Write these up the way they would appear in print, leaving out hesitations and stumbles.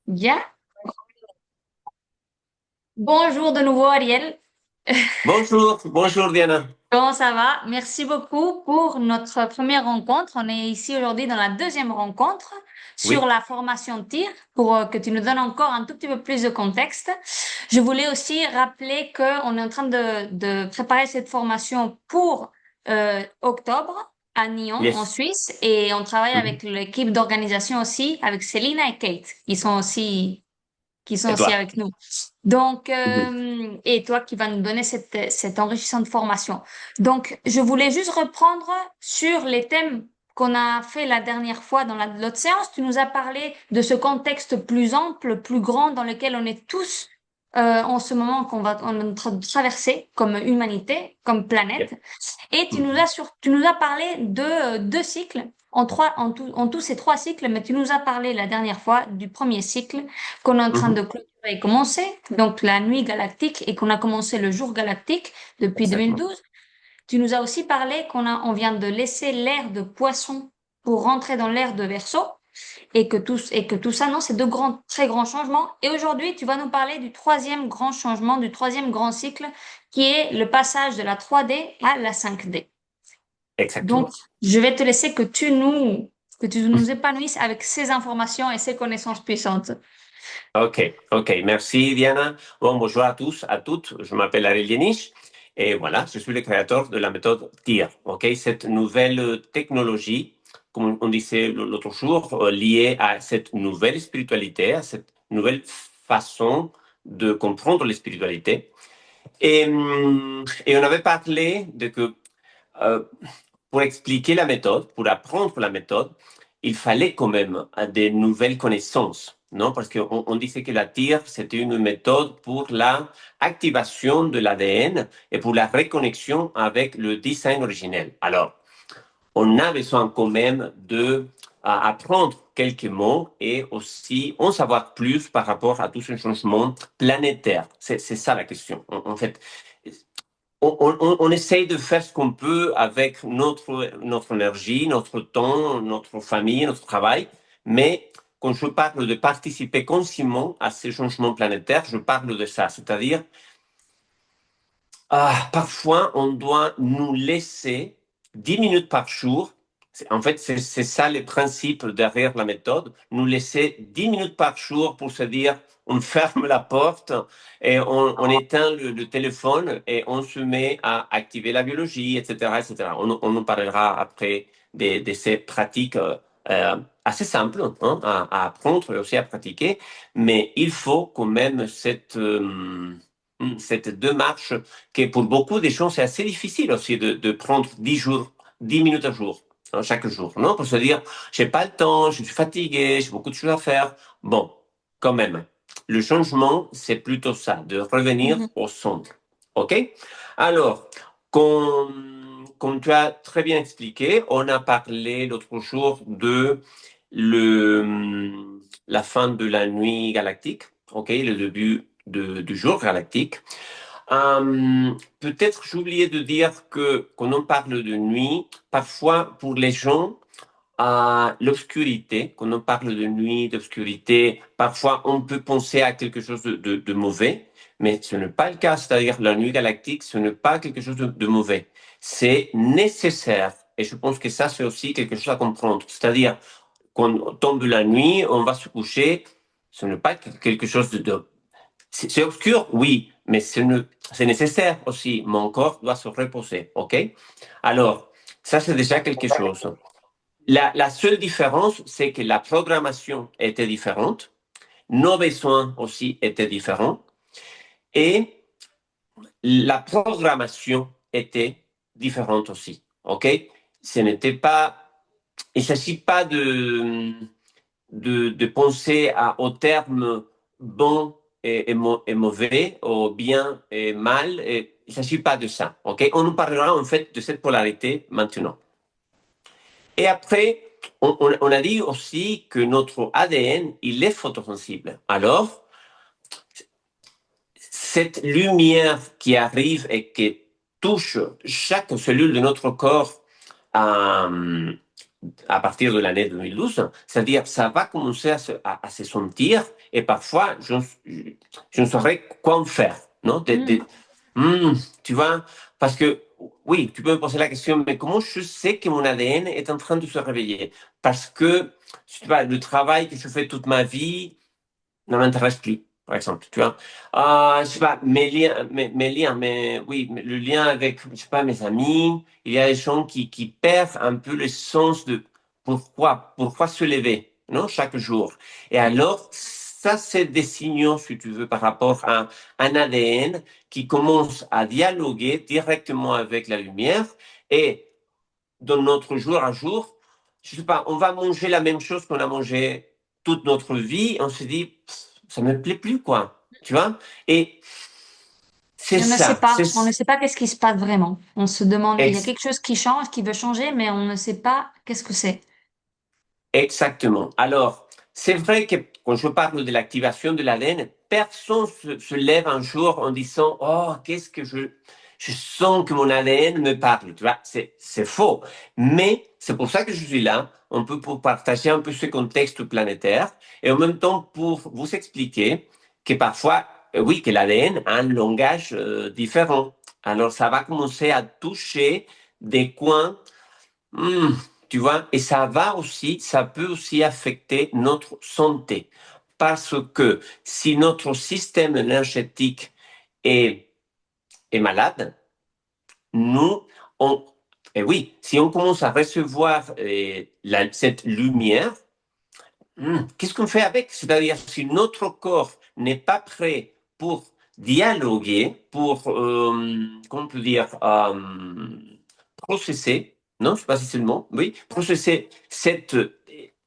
Bien. Bonjour de nouveau, Ariel. Bonjour, bonjour Diana. Comment ça va? Merci beaucoup pour notre première rencontre. On est ici aujourd'hui dans la deuxième rencontre sur Oui, la formation TIR pour que tu nous donnes encore un tout petit peu plus de contexte. Je voulais aussi rappeler qu'on est en train de préparer cette formation pour octobre à Nyon, en yes. Suisse, et on travaille Mhm. avec l'équipe d'organisation aussi, avec Célina et Kate, qui sont Et aussi toi? avec nous. Donc, Mhm. et toi qui vas nous donner cette enrichissante formation. Donc, je voulais juste reprendre sur les thèmes qu'on a fait la dernière fois dans l'autre séance. Tu nous as parlé de ce contexte plus ample, plus grand dans lequel on est tous en ce moment on est en train de traverser comme humanité, comme Yes. planète. Et Mhm. tu nous as parlé de deux cycles, en tout, c'est trois cycles, mais tu nous as parlé la dernière fois du premier cycle qu'on est en train de Mhm. clôturer et commencer, donc la nuit galactique, et qu'on a commencé le jour galactique depuis Exactement. 2012. Tu nous as aussi parlé on vient de laisser l'ère de Poisson pour rentrer dans l'ère de Verseau, et que tout ça, non, c'est deux grands, très grands changements. Et aujourd'hui, tu vas nous parler du troisième grand changement, du troisième grand cycle, qui est le passage de la 3D à la 5D. Donc, Exactement. je vais te laisser que tu nous épanouisses avec ces informations et ces connaissances puissantes. Ok, ok. Merci Diana. Bon, bonjour à tous, à toutes. Je m'appelle Ariel Yenich et voilà, je suis le créateur de la méthode TIR. Ok, cette nouvelle technologie, comme on disait l'autre jour, liée à cette nouvelle spiritualité, à cette nouvelle façon de comprendre la spiritualité. Et on avait parlé de que euh, pour expliquer la méthode, pour apprendre la méthode, il fallait quand même des nouvelles connaissances, non? Parce qu'on disait que la tire, c'était une méthode pour la activation de l'ADN et pour la reconnexion avec le design originel. Alors, on a besoin quand même de apprendre quelques mots et aussi en savoir plus par rapport à tous ces changements planétaires. C'est ça la question. En fait, on essaye de faire ce qu'on peut avec notre énergie, notre temps, notre famille, notre travail, mais quand je parle de participer consciemment à ces changements planétaires, je parle de ça, c'est-à-dire parfois on doit nous laisser 10 minutes par jour. En fait, c'est ça le principe derrière la méthode, nous laisser 10 minutes par jour pour se dire, on ferme la porte et on éteint le téléphone et on se met à activer la biologie, etc., etc. On en parlera après de ces pratiques assez simples hein, à apprendre et aussi à pratiquer, mais il faut quand même cette démarche qui pour beaucoup des gens c'est assez difficile aussi de prendre 10 jours, 10 minutes à jour, hein, chaque jour, non? Pour se dire, j'ai pas le temps, je suis fatigué, j'ai beaucoup de choses à faire. Bon, quand même, le changement, c'est plutôt ça, de revenir Mhm. au centre. OK? Alors, comme tu as très bien expliqué, on a parlé l'autre jour de la fin de la nuit galactique, OK? Le début du jour galactique. Peut-être j'ai oublié de dire que quand on parle de nuit, parfois pour les gens, à l'obscurité, quand on parle de nuit, d'obscurité, parfois on peut penser à quelque chose de mauvais, mais ce n'est pas le cas. C'est-à-dire la nuit galactique, ce n'est pas quelque chose de mauvais. C'est nécessaire. Et je pense que ça, c'est aussi quelque chose à comprendre. C'est-à-dire, quand tombe la nuit, on va se coucher, ce n'est pas quelque chose c'est obscur, oui, mais c'est nécessaire aussi. Mon corps doit se reposer, OK? Alors, ça, c'est déjà quelque chose. La seule différence, c'est que la programmation était différente, nos besoins aussi étaient différents, et la programmation était différente aussi, OK? Ce n'était pas, il ne s'agit pas de penser au terme bon et mauvais, au bien et mal. Et il ne s'agit pas de ça. OK? On nous parlera en fait de cette polarité maintenant. Et après, on a dit aussi que notre ADN, il est photosensible. Alors, cette lumière qui arrive et qui touche chaque cellule de notre corps, euh, à partir de l'année 2012, c'est-à-dire ça va commencer à se sentir et parfois je ne saurais quoi en faire, non? Mm. Hmm, tu vois, parce que oui, tu peux me poser la question, mais comment je sais que mon ADN est en train de se réveiller? Parce que, je sais pas, le travail que je fais toute ma vie, ne m'intéresse plus, par exemple, tu vois. Je sais pas, mes liens, oui, le lien avec, je sais pas, mes amis, il y a des gens qui perdent un peu le sens de pourquoi se lever, non, chaque jour. Et alors, ça, c'est des signaux, si tu veux, par rapport à un ADN qui commence à dialoguer directement avec la lumière et dans notre jour à jour, je sais pas, on va manger la même chose qu'on a mangé toute notre vie, on se dit, ça me plaît plus, quoi. Tu vois? Et c'est Et on ne sait ça, pas, on ne sait pas qu'est-ce qui se passe vraiment. On se demande, il y a ex- quelque chose qui change, qui veut changer, mais on ne sait pas qu'est-ce que c'est. exactement. Alors, c'est vrai que quand je parle de l'activation de l'ADN, personne se lève un jour en disant, oh, qu'est-ce que je sens que mon ADN me parle. Tu vois, c'est faux. Mais c'est pour ça que je suis là, un peu pour partager un peu ce contexte planétaire et en même temps pour vous expliquer que parfois, oui, que l'ADN a un langage différent. Alors, ça va commencer à toucher des coins. Hmm, tu vois, et ça peut aussi affecter notre santé. Parce que si notre système énergétique est, est malade, nous, on, et oui, si on commence à recevoir cette lumière, qu'est-ce qu'on fait avec? C'est-à-dire, si notre corps n'est pas prêt pour dialoguer, pour, comment on peut dire, processer, non, je ne sais pas si c'est le mot, oui, processer cette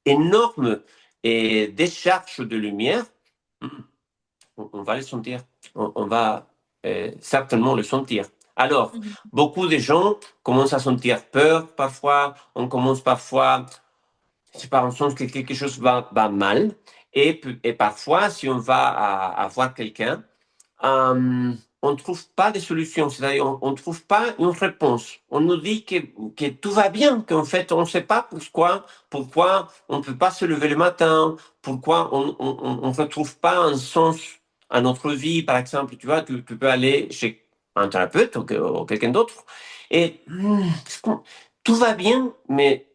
énorme décharge de lumière, hum, on va le sentir, on va certainement le sentir. Alors, Mhm. beaucoup de gens commencent à sentir peur parfois, on commence parfois c'est pas en sens que quelque chose va mal. Et parfois, si on va à voir quelqu'un, on ne trouve pas de solution, c'est-à-dire on ne trouve pas une réponse. On nous dit que tout va bien, qu'en fait, on ne sait pas pourquoi on ne peut pas se lever le matin, pourquoi on ne retrouve pas un sens à notre vie, par exemple. Tu vois, tu peux aller chez un thérapeute ou quelqu'un d'autre et tout va bien, mais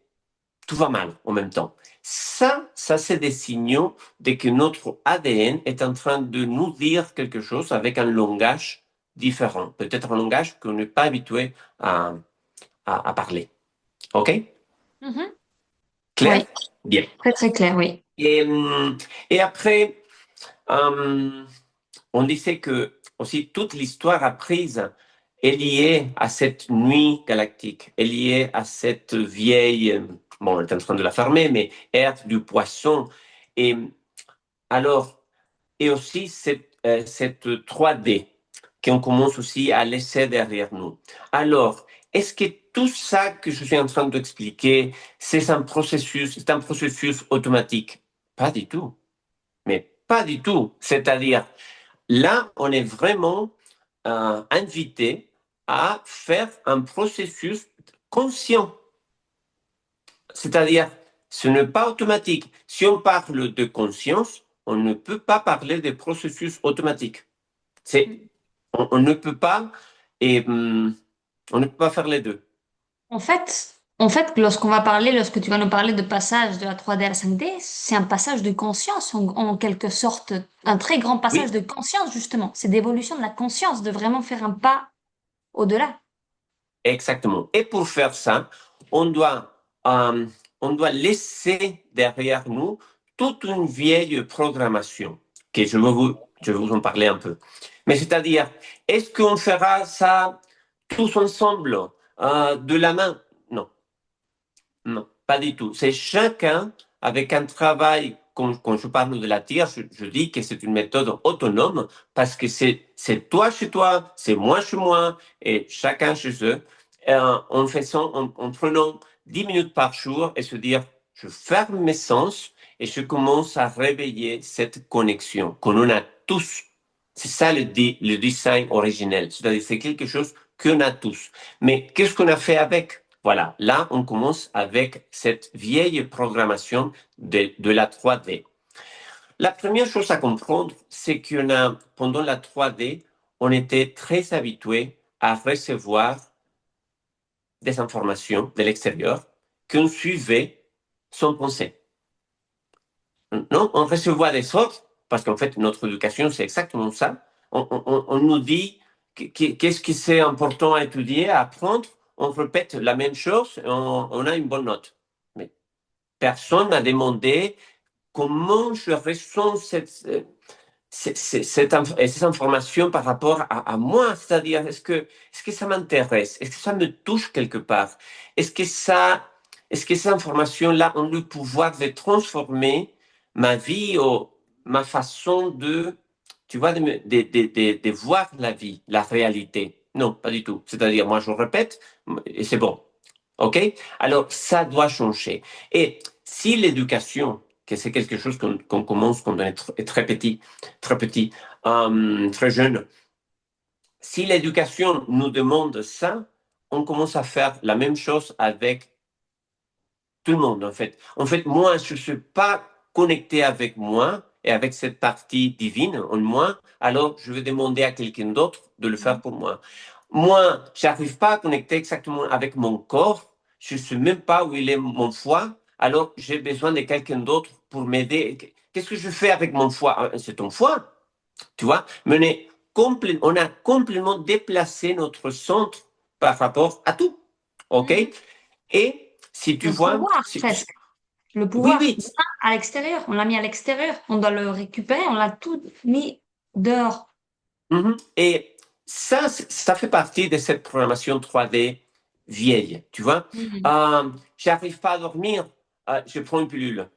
tout va mal en même temps. Ça c'est des signaux de que notre ADN est en train de nous dire quelque chose avec un langage différent, peut-être un langage qu'on n'est pas habitué à parler. OK? Mhm. Clair? Oui, Bien. très très clair, oui. Et, et après, euh, on disait que aussi toute l'histoire apprise est liée à cette nuit galactique, est liée à cette vieille, bon, on est en train de la fermer, mais ère du poisson. Et alors, et aussi cette 3D qu'on commence aussi à laisser derrière nous. Alors, est-ce que tout ça que je suis en train d'expliquer, c'est un processus automatique? Pas du tout. Mais pas du tout. C'est-à-dire, là, on est vraiment invité à faire un processus conscient. C'est-à-dire, ce n'est pas automatique. Si on parle de conscience, on ne peut pas parler de processus automatique. On ne peut pas et on ne peut pas faire les deux. Lorsqu'on va parler, lorsque tu vas nous parler de passage de la 3D à la 5D, c'est un passage de conscience, en quelque sorte, un très grand passage Oui, de conscience, justement. C'est d'évolution de la conscience, de vraiment faire un pas au-delà. exactement. Et pour faire ça, on doit, euh, on doit laisser derrière nous toute une vieille programmation, que je vais vous en parler un peu. Mais c'est-à-dire, est-ce qu'on fera ça tous ensemble, de la main? Non, non, pas du tout. C'est chacun avec un travail. Quand je parle de la tire, je dis que c'est une méthode autonome parce que c'est toi chez toi, c'est moi chez moi et chacun chez eux. En faisant, en prenant 10 minutes par jour et se dire, je ferme mes sens et je commence à réveiller cette connexion qu'on en a tous. C'est ça le design originel. C'est-à-dire, c'est quelque chose qu'on a tous. Mais qu'est-ce qu'on a fait avec? Voilà, là, on commence avec cette vieille programmation de la 3D. La première chose à comprendre, c'est pendant la 3D, on était très habitué à recevoir des informations de l'extérieur qu'on suivait sans penser. Non, on recevait des ordres, parce qu'en fait, notre éducation, c'est exactement ça. On nous dit qu'est-ce qui c'est important à étudier, à apprendre. On répète la même chose et on a une bonne note. Mais personne n'a demandé comment je ressens ces informations par rapport à moi. C'est-à-dire, est-ce que ça m'intéresse? Est-ce que ça me touche quelque part? Est-ce que ces informations-là ont le pouvoir de transformer ma vie ou ma façon tu vois, de voir la vie, la réalité? Non, pas du tout. C'est-à-dire, moi, je répète et c'est bon. OK? Alors, ça doit changer. Et si l'éducation, que c'est quelque chose qu'on commence quand on est très petit, très jeune, si l'éducation nous demande ça, on commence à faire la même chose avec tout le monde, en fait. En fait, moi, je ne suis pas connecté avec moi et avec cette partie divine en moi, alors je vais demander à quelqu'un d'autre de le faire pour moi. Moi, je n'arrive pas à connecter exactement avec mon corps, je ne sais même pas où il est mon foie, alors j'ai besoin de quelqu'un d'autre pour m'aider. Qu'est-ce que je fais avec mon foie? Ah, c'est ton foie, tu vois? Mais on a complètement déplacé notre centre par rapport à tout. OK? Mhm. Et si tu Le vois, pouvoir, presque. Le oui, pouvoir oui, divin à l'extérieur. On l'a mis à l'extérieur. On doit le récupérer. On l'a tout mis dehors. mhm. Et ça fait partie de cette programmation 3D vieille, tu vois. Mhm. J'arrive pas à dormir, je prends une pilule. Mhm.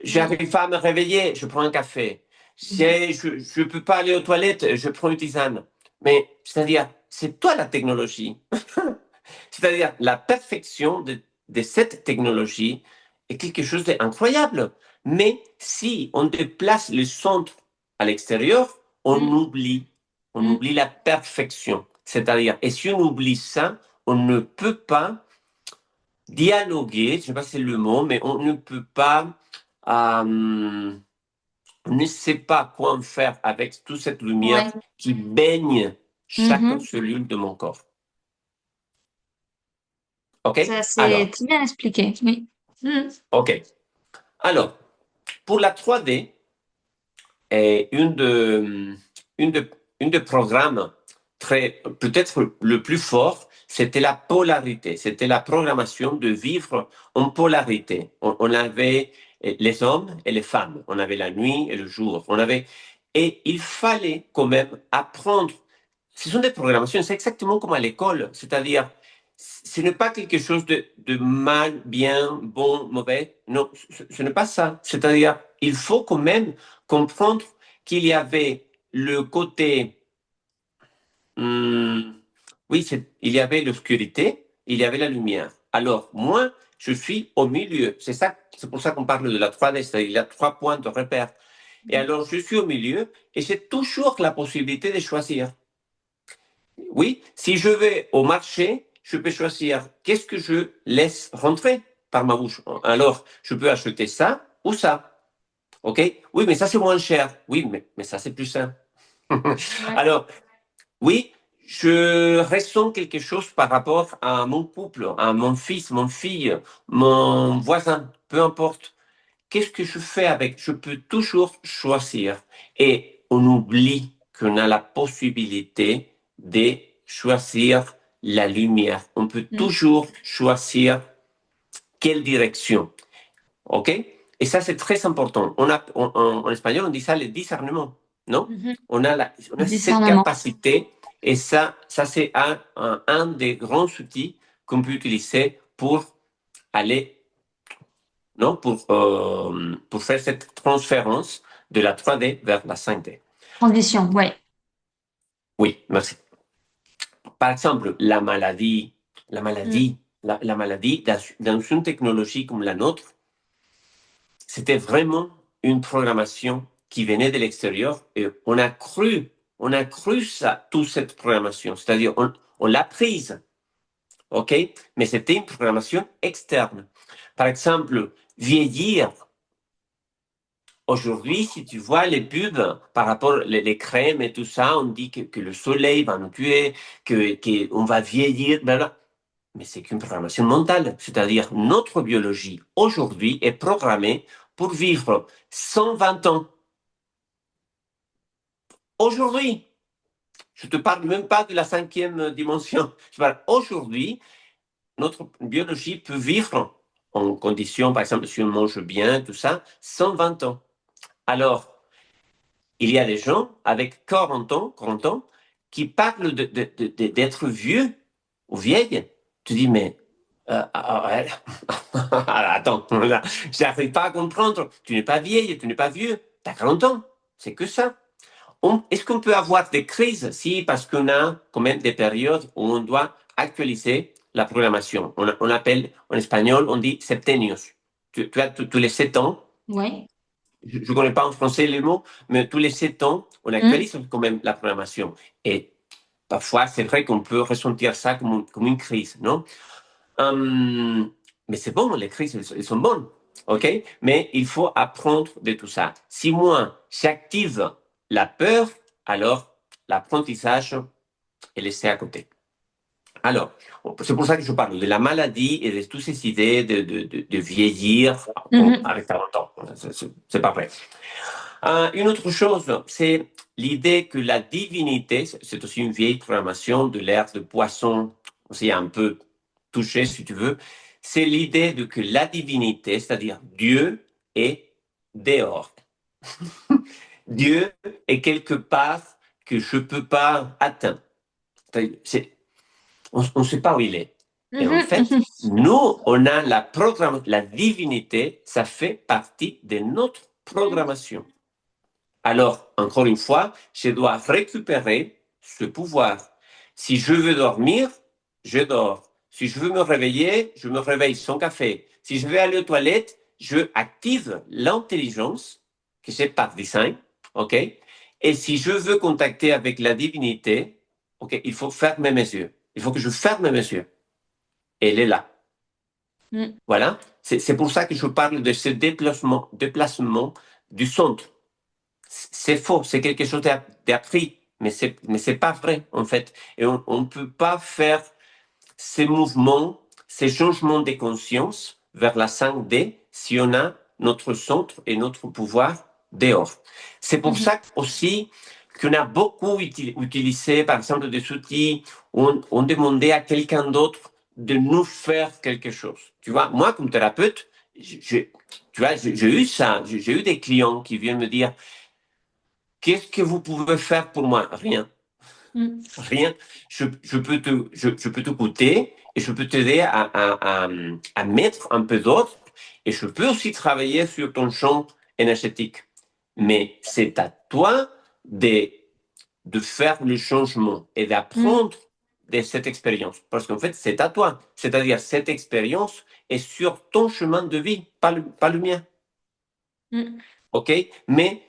J'arrive pas à me réveiller, je prends un café. Mhm. Je peux pas aller aux toilettes, je prends une tisane. Mais c'est-à-dire, c'est toi la technologie. C'est-à-dire, la perfection de cette technologie est quelque chose d'incroyable. Mais si on déplace le centre à l'extérieur, Mhm. on oublie la perfection. C'est-à-dire, et si on oublie ça, on ne peut pas dialoguer, je ne sais pas si c'est le mot, mais on ne peut pas, on ne sait pas quoi en faire avec toute cette lumière Ouais. qui baigne chaque Mhm. cellule de mon corps. OK? Ça, c'est Alors, très bien expliqué. Oui. Mhm. OK. Alors, pour la 3D, et une de, une de programmes peut-être le plus fort, c'était la polarité. C'était la programmation de vivre en polarité. On avait les hommes et les femmes. On avait la nuit et le jour. Et il fallait quand même apprendre. Ce sont des programmations, c'est exactement comme à l'école. C'est-à-dire, ce n'est pas quelque chose de mal, bien, bon, mauvais. Non, ce n'est pas ça. C'est-à-dire, il faut quand même comprendre qu'il y avait le côté, hum, oui, il y avait l'obscurité, il y avait la lumière. Alors, moi, je suis au milieu. C'est pour ça qu'on parle de la 3D, c'est-à-dire il y a 3 points de repère. Et alors, je suis au milieu et j'ai toujours la possibilité de choisir. Oui, si je vais au marché, je peux choisir qu'est-ce que je laisse rentrer par ma bouche. Alors, je peux acheter ça ou ça. OK? Oui, mais ça, c'est moins cher. Oui, mais ça, c'est plus sain. Ouais. Alors, oui, je ressens quelque chose par rapport à mon couple, à mon fils, mon fille, mon voisin, peu importe. Qu'est-ce que je fais avec? Je peux toujours choisir. Et on oublie qu'on a la possibilité de choisir la lumière. On peut Mhm. toujours choisir quelle direction. OK? Et ça, c'est très important. En espagnol, on dit ça le discernement. Non? Mhm. On a cette Discernement. capacité. Et ça c'est un des grands outils qu'on peut utiliser pour aller, non? Pour faire cette transférence de la 3D vers la 5D. Transition, ouais. Oui, merci. Par exemple, Mhm. la maladie dans une technologie comme la nôtre, c'était vraiment une programmation qui venait de l'extérieur et on a cru ça, toute cette programmation. C'est-à-dire, on l'a prise OK? Mais c'était une programmation externe. Par exemple, vieillir. Aujourd'hui, si tu vois les pubs par rapport les crèmes et tout ça, on dit que le soleil va nous tuer, qu'on va vieillir, blablabla. Mais c'est qu'une programmation mentale. C'est-à-dire, notre biologie aujourd'hui est programmée pour vivre 120 ans. Aujourd'hui, je ne te parle même pas de la cinquième dimension. Je parle aujourd'hui, notre biologie peut vivre en conditions, par exemple, si on mange bien, tout ça, 120 ans. Alors, il y a des gens avec 40 ans qui parlent d'être vieux ou vieille. Tu dis, mais ouais. Attends, j'arrive pas à comprendre. Tu n'es pas vieille, tu n'es pas vieux. Tu as 40 ans. C'est que ça. Est-ce qu'on peut avoir des crises? Si, parce qu'on a quand même des périodes où on doit actualiser la programmation. On appelle, en espagnol, on dit septenios. Tu as tous les 7 ans. Oui. Je ne connais pas en français les mots, mais tous les 7 ans, on Mm. actualise quand même la programmation. Et parfois, c'est vrai qu'on peut ressentir ça comme une crise, non? Mais c'est bon, les crises, elles sont bonnes, OK? Mais il faut apprendre de tout ça. Si moi, j'active la peur, alors l'apprentissage est laissé à côté. Alors, c'est pour ça que je parle de la maladie et de toutes ces idées de vieillir Mhm. avec 40 ans. C'est pas vrai. Une autre chose, c'est l'idée que la divinité, c'est aussi une vieille programmation de l'ère de Poisson, aussi un peu touché si tu veux, c'est l'idée de que la divinité, c'est-à-dire Dieu, est dehors. Dieu est quelque part que je ne peux pas atteindre. On ne sait pas où il est. Et en Mhm. fait, Mhm. nous, on a la programme, la divinité, ça fait partie de notre programmation. Alors, encore une fois, je dois récupérer ce pouvoir. Si je veux dormir, je dors. Si je veux me réveiller, je me réveille sans café. Si je veux aller aux toilettes, je active l'intelligence, que c'est par design, OK? Et si je veux contacter avec la divinité, OK, il faut fermer mes yeux. Il faut que je ferme mes yeux. Elle est là. Mm. Voilà. C'est pour ça que je parle de ce déplacement du centre. C'est faux, c'est quelque chose d'appris, mais c'est pas vrai en fait. Et on ne peut pas faire ces mouvements, ces changements de conscience vers la 5D si on a notre centre et notre pouvoir dehors. C'est pour Mhm. ça aussi qu'on a beaucoup utilisé, par exemple, des outils où on demandait à quelqu'un d'autre de nous faire quelque chose. Tu vois, moi, comme thérapeute, tu vois, j'ai eu ça. J'ai eu des clients qui viennent me dire, qu'est-ce que vous pouvez faire pour moi? Rien. Mm. Rien. Je peux t'écouter et je peux t'aider à mettre un peu d'autre et je peux aussi travailler sur ton champ énergétique. Mhm. Mais c'est à toi de, de faire le changement et Mm. d'apprendre de cette expérience. Parce qu'en fait, c'est à toi. C'est-à-dire, cette expérience est sur ton chemin de vie, pas le mien. Mm. OK? Mais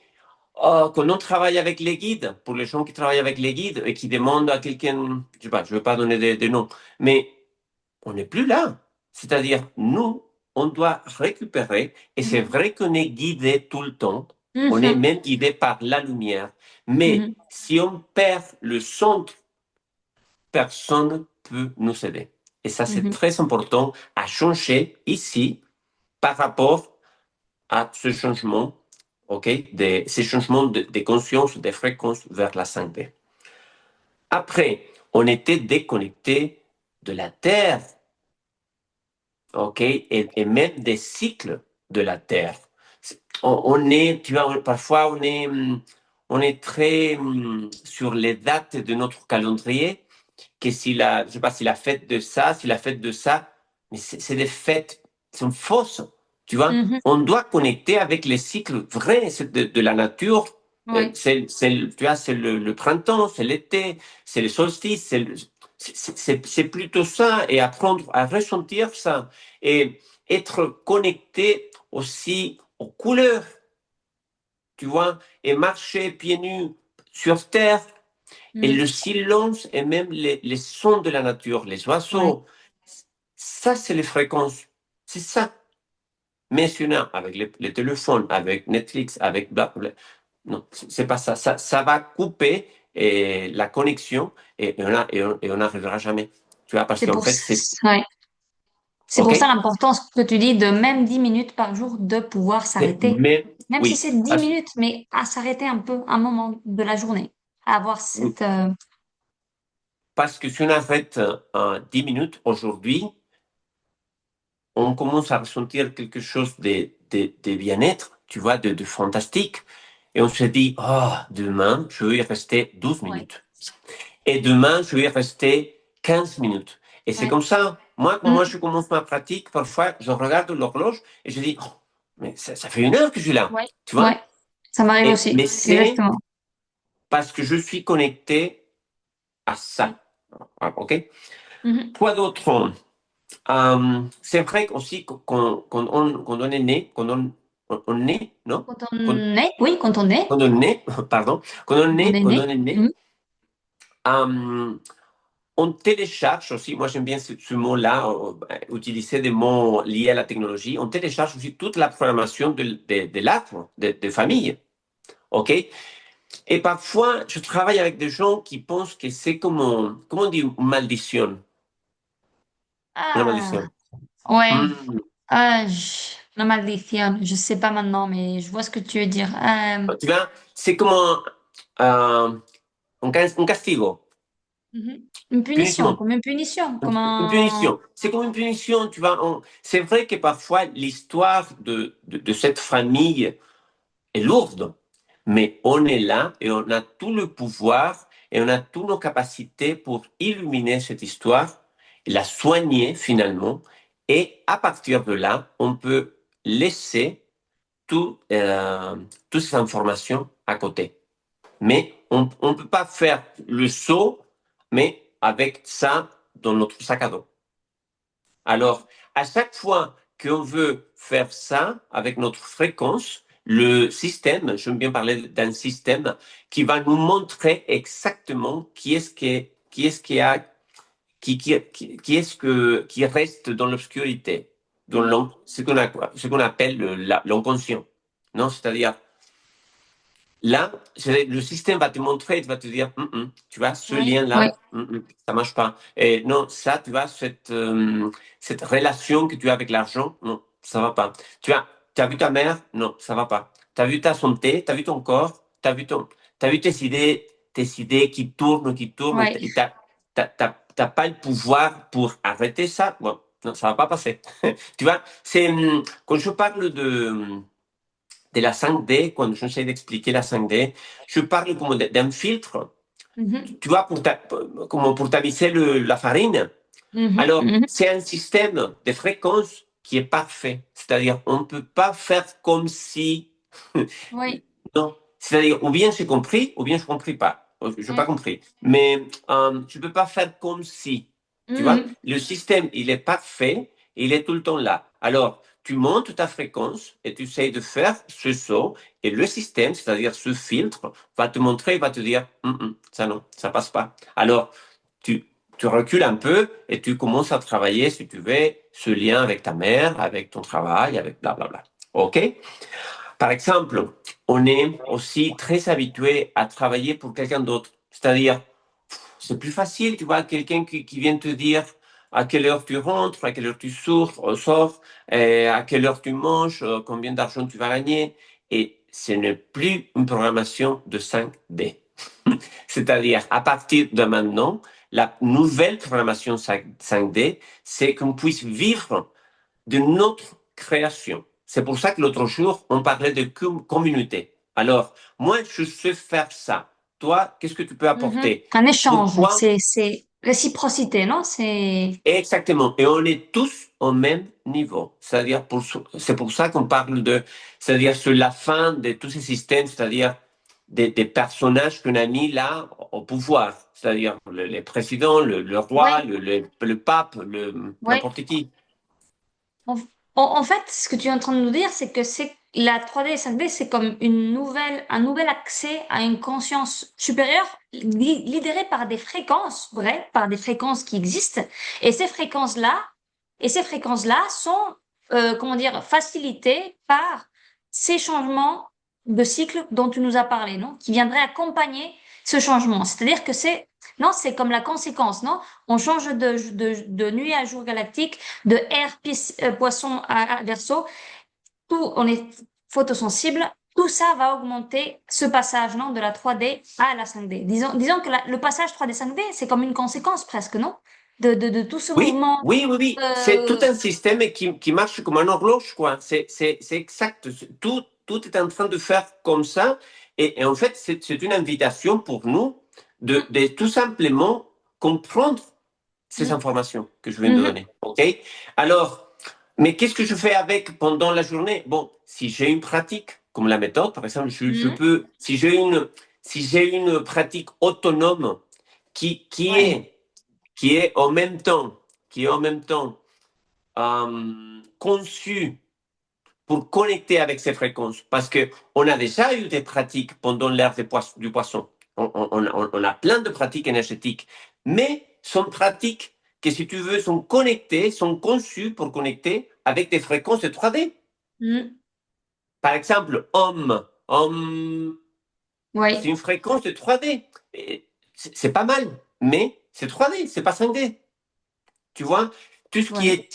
quand on travaille avec les guides, pour les gens qui travaillent avec les guides et qui demandent à quelqu'un, je sais pas, je ne veux pas donner des noms, mais on n'est plus là. C'est-à-dire, nous, on doit récupérer, et c'est Mhm. vrai qu'on est guidé tout le temps, on est Mhm. même guidé par la lumière, mais Mhm. si on perd le centre, personne ne peut nous aider. Et ça, c'est Mhm. très important à changer ici par rapport à ce changement, ok, ces changements de conscience, de fréquence vers la santé. Après, on était déconnecté de la Terre, ok, et même des cycles de la Terre. On est, tu vois, parfois on est très sur les dates de notre calendrier, que si la, je sais pas, si la fête de ça, si la fête de ça, mais c'est des fêtes qui sont fausses, tu vois. Mhm. On doit connecter avec les cycles vrais de la nature. Ouais. Tu vois, c'est le printemps, c'est l'été, c'est le solstice, c'est plutôt ça, et apprendre à ressentir ça, et être connecté aussi aux couleurs, tu vois, et marcher pieds nus sur terre, et Mm. le silence et même les sons de la nature, les Ouais. oiseaux. Ça, c'est les fréquences. C'est ça. Maintenant, avec les téléphones, avec Netflix, avec blablabla. Non, c'est pas ça. Ça va couper la connexion et on n'arrivera jamais. Tu vois, parce C'est qu'en pour, fait, c'est. ouais. C'est OK? pour ça l'importance que tu dis de même 10 minutes par jour de pouvoir s'arrêter. Mais, Même si oui, c'est 10 minutes, mais à s'arrêter un peu, un moment de la journée. À avoir oui, cette, parce que si on arrête 10 minutes aujourd'hui, on commence à ressentir quelque chose de bien-être, tu vois, de fantastique. Et on se dit, oh, demain, je vais y rester 12 ouais, minutes. Et demain, je vais y rester 15 minutes. Et c'est ouais. comme ça. Moi, quand moi, Mm. je commence ma pratique, parfois, je regarde l'horloge et je dis, oh, mais ça fait 1 heure que je suis là. Ouais, Tu ouais. vois? Ça m'arrive Mais aussi. c'est Exactement. parce que je suis connecté à Ouais. ça. Ah, OK? Mhm. Quoi d'autre? C'est vrai aussi quand on est né, on est, non? Quand Quand, on est, oui, quand on est, quand on est, pardon, quand on est quand né. on est Mhm. né, euh, on télécharge aussi, moi j'aime bien ce mot-là, utiliser des mots liés à la technologie, on télécharge aussi toute la programmation de l'arbre, de famille, ok? Et parfois, je travaille avec des gens qui pensent que c'est comme, comment on dit, une maldition, una Ah, maldition. ouais. Hmm. La malédiction, je sais pas maintenant, mais je vois ce que tu veux dire. Tu vois, c'est comme un castigo, Mhm. Une punition, punissement. comme une punition, comme Une un... punition. C'est comme une punition, tu vois. C'est vrai que parfois, l'histoire de cette famille est lourde, mais on est là et on a tout le pouvoir et on a toutes nos capacités pour illuminer cette histoire, la soigner finalement, et à partir de là, on peut laisser toutes ces informations à côté. Mais on ne peut pas faire le saut, mais avec ça dans notre sac à dos. Alors, à chaque fois qu'on veut faire ça avec notre fréquence, le système, j'aime bien parler d'un système qui va nous montrer exactement qui est-ce qui reste dans l'obscurité, dans Mhm. ce qu'on appelle l'inconscient. Non, c'est-à-dire, là, le système va te montrer, il va te dire, tu vois, ce Oui, oui, lien-là, ça marche pas. Et non, ça, tu vois, cette relation que tu as avec l'argent, non, ça va pas. Tu as vu ta mère? Non, ça va pas. Tu as vu ta santé? Tu as vu ton corps? T'as vu tes idées qui tournent, oui. et t'as pas le pouvoir pour arrêter ça? Bon, non, ça va pas passer. Tu vois, quand je parle de la 5D, quand j'essaie d'expliquer la 5D, je parle comme d'un filtre, Mhm. tu vois, comme pour tamiser la farine. Mhm. Alors, Mhm. c'est un système de fréquences qui est parfait. C'est-à-dire, on ne peut pas faire comme si. Oui, Non. C'est-à-dire, ou bien j'ai compris, ou bien je ne compris pas. Je n'ai pas oui. compris. Mais tu ne peux pas faire comme si. Tu vois, Mhm. le système, il est parfait, il est tout le temps là. Alors, tu montes ta fréquence et tu essaies de faire ce saut. Et le système, c'est-à-dire ce filtre, va te montrer, va te dire, ça non, ça passe pas. Alors, tu, tu recules un peu et tu commences à travailler, si tu veux, ce lien avec ta mère, avec ton travail, avec blablabla. OK? Par exemple, on est aussi très habitué à travailler pour quelqu'un d'autre. C'est-à-dire, c'est plus facile, tu vois, quelqu'un qui vient te dire à quelle heure tu rentres, à quelle heure tu sors, à quelle heure tu manges, combien d'argent tu vas gagner. Et ce n'est plus une programmation de 5D. C'est-à-dire, à partir de maintenant, la nouvelle programmation 5D, c'est qu'on puisse vivre de notre création. C'est pour ça que l'autre jour, on parlait de communauté. Alors, moi, je sais faire ça. Toi, qu'est-ce que tu peux Mhm. apporter? Un échange, Pourquoi? c'est réciprocité, non? C'est... Exactement. Et on est tous au même niveau. C'est-à-dire, c'est pour ça qu'on parle c'est-à-dire sur la fin de tous ces systèmes, c'est-à-dire des personnages qu'on a mis là au pouvoir. C'est-à-dire les présidents, le roi, Ouais, le pape, ouais. n'importe qui. En, en fait, ce que tu es en train de nous dire, c'est que c'est la 3D et 5D, c'est comme un nouvel accès à une conscience supérieure lidérée par des fréquences, vraies, par des fréquences qui existent. Et ces fréquences-là, Et ces fréquences-là sont, comment dire, facilitées par ces changements de cycle dont tu nous as parlé, non? Qui viendraient accompagner ce changement. C'est-à-dire que non, c'est comme la conséquence, non? On change de nuit à jour galactique, de poisson à Verseau. Tout, on est photosensible. Tout ça va augmenter ce passage, non, de la 3D à la 5D. Disons que le passage 3D 5D, c'est comme une conséquence presque, non? De tout ce Oui, mouvement. oui, oui, oui. C'est tout Euh, un système qui marche comme un horloge, quoi. C'est exact. Tout est en train de faire comme ça. Et en fait, c'est une invitation pour nous de tout simplement comprendre ces informations que je viens de mhm, donner. OK? Alors, mais qu'est-ce que je fais avec pendant la journée? Bon, si j'ai une pratique, comme la méthode, par exemple, je mhm, peux, si j'ai une pratique autonome qui, qui ouais. est qui est en même temps, qui est en même temps conçu pour connecter avec ces fréquences. Parce que on a déjà eu des pratiques pendant l'ère du poisson. On a plein de pratiques énergétiques, mais sont pratiques qui, si tu veux, sont connectées, sont conçues pour connecter avec des fréquences de 3D. Mhm, Par exemple, homme, c'est ouais. une fréquence de 3D. C'est pas mal, mais c'est 3D, c'est pas 5D. Tu vois, tout ce qui Ouais. est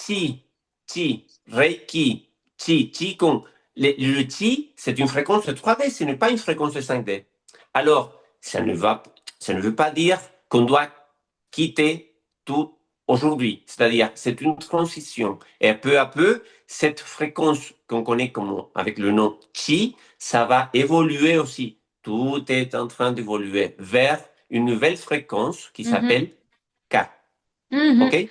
Qi, Reiki, Qigong, le Qi, c'est une fréquence de 3D, ce n'est pas une fréquence de 5D. Alors, ça ne veut pas dire qu'on doit quitter tout aujourd'hui. C'est-à-dire, c'est une transition. Et peu à peu, cette fréquence qu'on connaît comme, avec le nom Qi, ça va évoluer aussi. Tout est en train d'évoluer vers une nouvelle fréquence qui Mhm, s'appelle K. OK? mhm, mhm.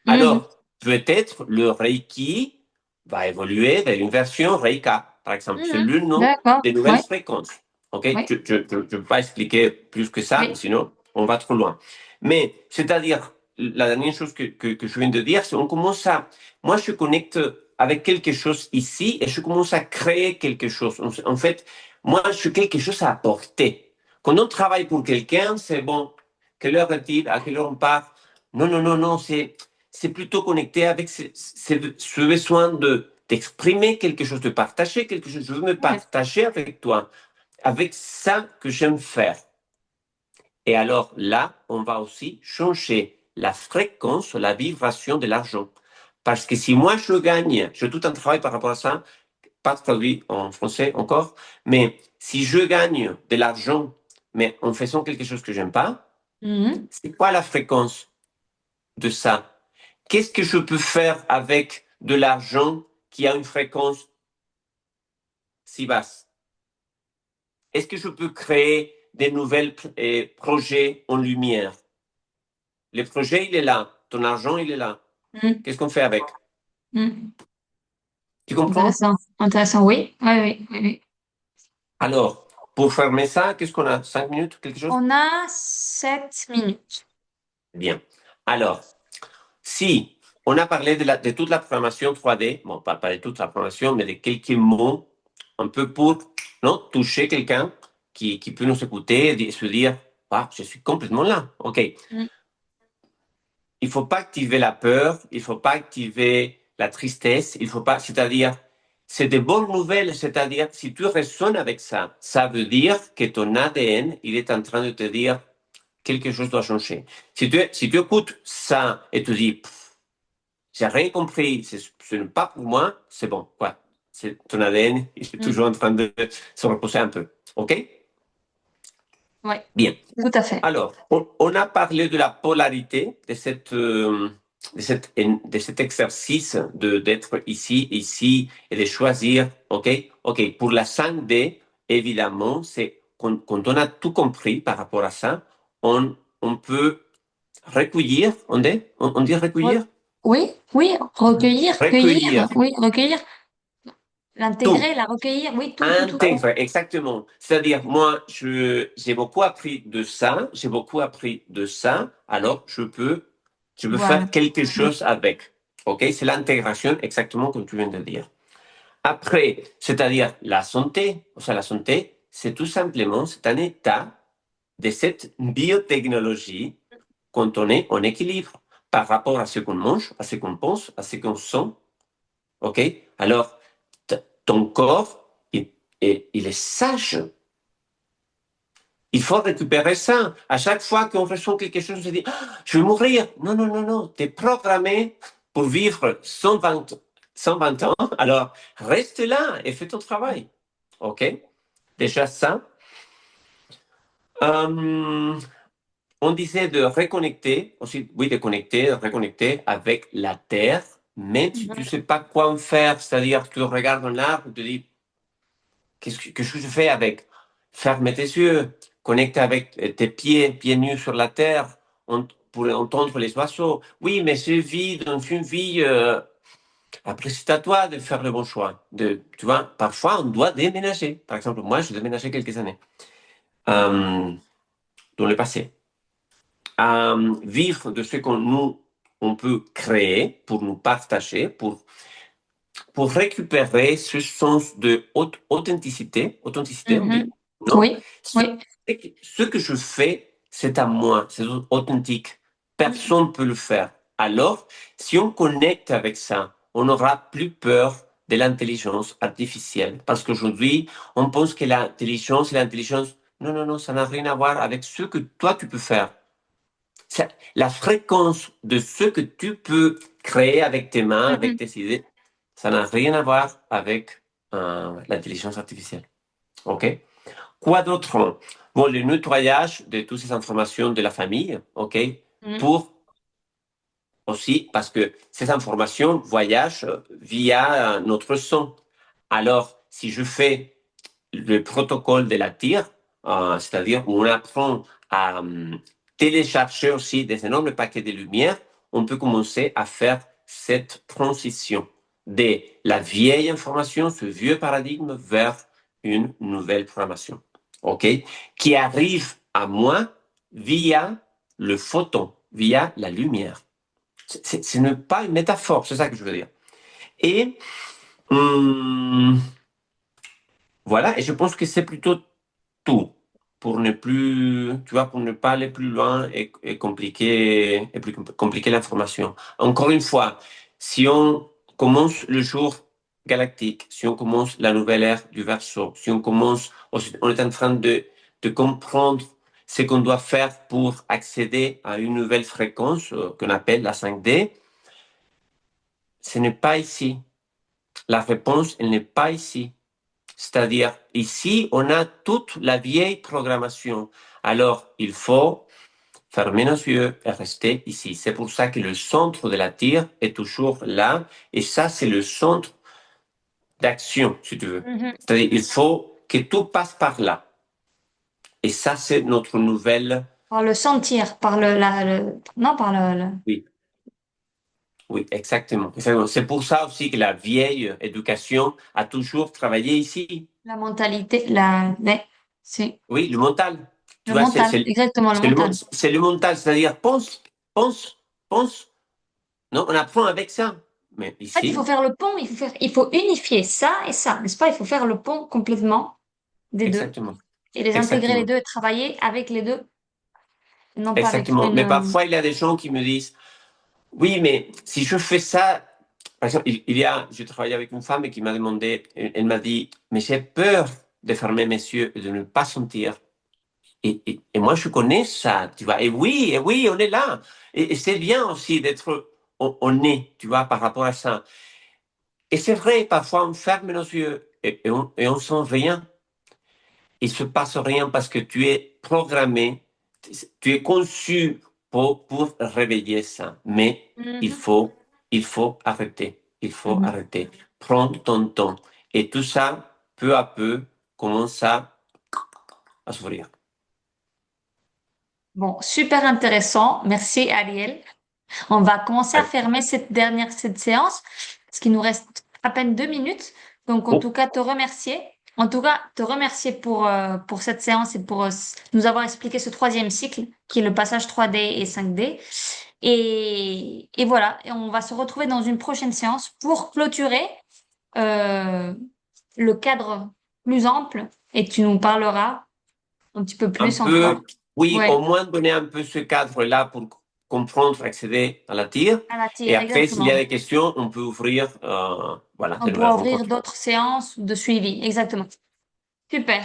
Alors, peut-être le Reiki va évoluer vers une version Reika, par exemple. C'est Mhm. le nom D'accord. des nouvelles Ouais. fréquences. OK? Ouais. Je ne peux pas expliquer plus que ça, Oui. sinon on va trop loin. Mais, c'est-à-dire, la dernière chose que je viens de dire, c'est on commence à... Moi, je connecte avec quelque chose ici et je commence à créer quelque chose. En fait, moi, je suis quelque chose à apporter. Quand on travaille pour quelqu'un, c'est bon. Quelle heure est-il? À quelle heure on part? Non, non, non, non, c'est plutôt connecté avec ce besoin d'exprimer quelque chose, de partager quelque chose. Je veux me Ouais. partager avec toi, avec ça que j'aime faire. Et alors là, on va aussi changer la fréquence, la vibration de l'argent. Parce que si moi je gagne, je fais tout un travail par rapport à ça, pas traduit en français encore, mais si je gagne de l'argent, mais en faisant quelque chose que j'aime pas, Mhm. c'est quoi la fréquence de ça? Qu'est-ce que je peux faire avec de l'argent qui a une fréquence si basse? Est-ce que je peux créer des nouvelles projets en lumière? Le projet, il est là. Ton argent, il est là. Mhm. Qu'est-ce qu'on fait avec? Mhm. Tu comprends? Intéressant. Intéressant. Oui. Oui, oui, oui, oui. Alors, pour fermer ça, qu'est-ce qu'on a? 5 minutes, quelque chose? On a 7 minutes. Bien. Alors, si on a parlé de toute la programmation 3D, bon, pas de toute la programmation, mais de quelques mots, un peu pour non, toucher quelqu'un qui peut nous écouter et se dire, ah, je suis complètement là. OK. Mhm. Il faut pas activer la peur, il faut pas activer la tristesse, il faut pas, c'est-à-dire, c'est des bonnes nouvelles, c'est-à-dire, si tu résonnes avec ça, ça veut dire que ton ADN, il est en train de te dire quelque chose doit changer. Si tu écoutes ça et te dis, j'ai rien compris, ce n'est pas pour moi, c'est bon, quoi. C'est ton ADN, il est Mhm. toujours en train de se reposer un peu. OK? Oui, Bien. tout à fait. Alors, on a parlé de la polarité de cet exercice d'être ici et de choisir. OK? OK. Pour la 5D, évidemment, c'est quand on a tout compris par rapport à ça, on peut recueillir. On dit Re- recueillir? Oui, oui, recueillir, cueillir, Recueillir oui, recueillir, tout. l'intégrer, la recueillir, oui, tout, tout, tout, tout. Intègre, exactement. C'est-à-dire, moi, j'ai beaucoup appris de ça, j'ai beaucoup appris de ça, Oui, alors je peux voilà. faire quelque Mm. chose avec. OK? C'est l'intégration, exactement comme tu viens de dire. Après, c'est-à-dire la santé, la santé, c'est tout simplement, c'est un état de cette biotechnologie quand on est en équilibre. par rapport à ce qu'on mange, à ce qu'on pense, à ce qu'on sent. OK? Alors, ton corps, il est sage. Il faut récupérer ça. À chaque fois qu'on ressent quelque chose, on se dit, ah, je vais mourir. Non, non, non, non. Tu es programmé pour vivre 120 ans. Alors, reste là et fais ton travail. OK? Déjà ça. Euh, on disait de reconnecter, aussi, oui, de connecter, de reconnecter avec la terre, même si tu ne Mhm. sais pas quoi en faire. C'est-à-dire, tu regardes un arbre, tu te dis, qu'est-ce que je fais avec? Ferme tes yeux, connecte avec tes pieds nus sur la terre pour entendre les oiseaux. Oui, mais je vis dans une vie. Après, c'est à toi de faire le bon choix. Tu vois, parfois, on doit déménager. Par exemple, moi, j'ai déménagé quelques années euh, dans le passé. Vivre de ce qu'on nous on peut créer pour nous partager, pour récupérer ce sens de authenticité, on Mhm. dit, non? Oui, oui. Ce que je fais, c'est à moi, c'est authentique. Mhm. Personne ne peut le faire. Alors, si on connecte avec ça, on n'aura plus peur de l'intelligence artificielle. Parce qu'aujourd'hui, on pense que l'intelligence, non, non, non, ça n'a rien à voir avec ce que toi, tu peux faire. La fréquence de ce que tu peux créer avec tes mains, avec Mhm. tes idées, ça n'a rien à voir avec l'intelligence artificielle. OK? Quoi d'autre? Bon, le nettoyage de toutes ces informations de la famille, OK? Mhm. Pour aussi, parce que ces informations voyagent via notre son. Alors, si je fais le protocole de la tire, c'est-à-dire où on apprend à télécharger aussi des énormes paquets de lumière, on peut commencer à faire cette transition de la vieille information, ce vieux paradigme, vers une nouvelle programmation, OK, qui arrive à moi via le photon, via la lumière. Ce n'est pas une métaphore, c'est ça que je veux dire. Et hum, voilà, et je pense que c'est plutôt tout pour ne plus, tu vois, pour ne pas aller plus loin et plus compliquer l'information. Encore une fois, si on commence le jour galactique, si on commence la nouvelle ère du Verseau, si on est en train de comprendre ce qu'on doit faire pour accéder à une nouvelle fréquence qu'on appelle la 5D, ce n'est pas ici. La réponse, elle n'est pas ici. C'est-à-dire, ici, on a toute la vieille programmation. Alors, il faut fermer nos yeux et rester ici. C'est pour ça que le centre de la tire est toujours là. Et ça, c'est le centre d'action, si tu veux. Mhm. C'est-à-dire, il faut que tout passe par là. Et ça, c'est notre nouvelle. Par le sentir, non, par Oui, oui, exactement. Exactement. C'est pour ça aussi que la vieille éducation a toujours travaillé ici. la mentalité, ouais, c'est Oui, le mental. Tu le vois, mental, exactement, le mental. c'est le mental, c'est-à-dire pense, pense. Non, on apprend avec ça. Mais En fait, il faut ici, faire le pont, il faut unifier ça et ça, n'est-ce pas? Il faut faire le pont complètement des deux exactement, et les intégrer les exactement, deux et travailler avec les deux, non pas avec exactement. une. Mais parfois, il y a des gens qui me disent, oui, mais si je fais ça, par exemple, je travaillais avec une femme qui m'a demandé, elle m'a dit, mais j'ai peur de fermer mes yeux et de ne pas sentir. Et moi, je connais ça, tu vois. Et oui, on est là. Et c'est bien aussi d'être au nez, tu vois, par rapport à ça. Et c'est vrai, parfois, on ferme nos yeux et on sent rien. Il se passe rien parce que tu es programmé, tu es conçu pour réveiller ça. Mais il Mhm. faut, il faut arrêter. Il faut Mhm. arrêter. Prendre ton temps. Et tout ça, peu à peu, commence à s'ouvrir. Bon, super intéressant. Merci, Ariel. On va commencer à fermer cette séance, parce qu'il nous reste à peine 2 minutes. Donc, en Oh, tout cas, te remercier. En tout cas, te remercier pour cette séance et pour nous avoir expliqué ce troisième cycle, qui est le passage 3D et 5D. Et voilà, et on va se retrouver dans une prochaine séance pour clôturer euh, le cadre plus ample et tu nous parleras un petit peu un plus peu, encore. oui, Ouais, au moins donner un peu ce cadre-là pour comprendre, accéder à la tire. À la Et tire, après, s'il y a exactement. des questions, on peut ouvrir voilà, de On nouvelles pourra ouvrir rencontres. d'autres séances de suivi. Exactement. Super.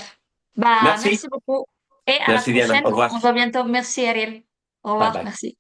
Bah, Merci. merci beaucoup. Et à la Merci Diana. prochaine. Au revoir. On se voit bientôt. Merci, Ariel. Au Bye revoir. bye. Merci.